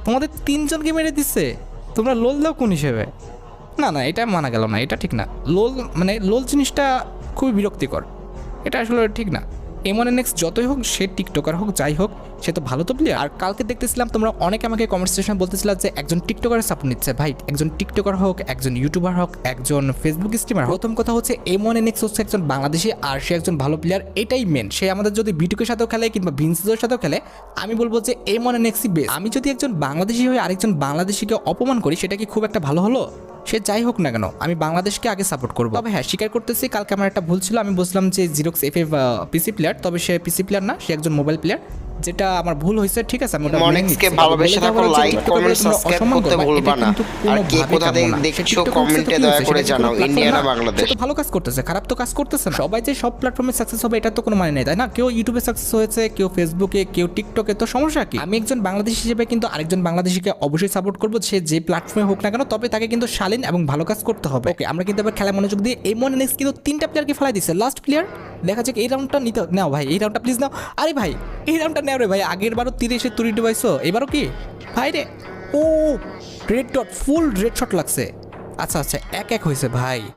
তোমাদের তিনজনকে মেরে দিচ্ছে, তোমরা লোল দাও কোন হিসেবে? না না, এটা মানা গেল না, এটা ঠিক না। লোল মানে লোল জিনিসটা খুবই বিরক্তিকর, এটা আসলে ঠিক না। M1NX যতই হোক, সে টিকটকার হোক যাই হোক, সে তো ভালো তো প্লেয়ার। আর কালকে দেখতেছিলাম তোমরা অনেকে আমাকে কমেন্ট সেকশনে বলতেছিলাম যে একজন টিকটকারের সাপোর্ট নিচ্ছে। ভাই, একজন টিকটকার হোক, একজন ইউটিউবার হোক, একজন ফেসবুক স্ট্রিমার, প্রথম কথা হচ্ছে M1NX হচ্ছে একজন বাংলাদেশি, আর সে একজন ভালো প্লেয়ার, এটাই মেন। সে আমাদের যদি বিটুকের সাথেও খেলে কিংবা ভিনসের সাথেও খেলে, আমি বলবো যে M1NXই বেস্ট। আমি যদি একজন বাংলাদেশি হয়ে আরেকজন বাংলাদেশিকে অপমান করি, সেটা কি খুব একটা ভালো হলো? সে যাই হোক না কেন, আমি বাংলাদেশকে আগে সাপোর্ট করবো। তবে হ্যাঁ, স্বীকার করতেছি কালকে আমার একটা ভুল ছিল। আমি বলছিলাম যে জিরক্স FF পিসি প্লেয়ার, তবে সে পিসি প্লেয়ার না, সে একজন মোবাইল প্লেয়ার। যেটা আমার ভুল হয়েছে, ঠিক আছে। আমি ওটা মেনে নিচ্ছি। মনিক্সকে ভালোবেসে থাকো, লাইক কমেন্ট সাবস্ক্রাইব করতে ভুলবা না। আর কে কোথা থেকে দেখছো কমেন্টে দয়া করে জানাও, ইন্ডিয়া না বাংলাদেশ। সে তো ভালো কাজ করতেছে, খারাপ তো কাজ করতেছে না। সবাই যে সব প্ল্যাটফর্মে সাকসেস হবে এটা তো কোনো মানে নেই, তাই না? কেউ ইউটিউবে সাকসেস হয়েছে, কেউ ফেসবুকে, কেউ টিকটকে, তো সমস্যা কি? আমি একজন বাংলাদেশি হিসেবে কিন্তু আরেকজন বাংলাদেশিকে অবশ্যই সাপোর্ট করবো, সে যে প্ল্যাটফর্মে হোক না কেন, তবে তাকে কিন্তু শালীন এবং ভালো কাজ করতে হবে। ওকে, আমরা কিন্তু এবার খেলা মনোযোগ দিয়ে M1NX কিন্তু 3টা প্লেয়ারকে ফেলাই দিচ্ছে। লাস্ট প্লেয়ার দেখা যাক, এই রাউন্ডটা নিতে নাও ভাই, এই রাউন্ডটা প্লিজ নাও। আরে ভাই, এই রাউন্ডটা নেও রে ভাই, আগের বারও 30-এ 30 ডিভাইসও, এবারও কি ভাই রে? ও red dot, full red shot লাগছে। আচ্ছা আচ্ছা, 1-1 হয়েছে ভাই।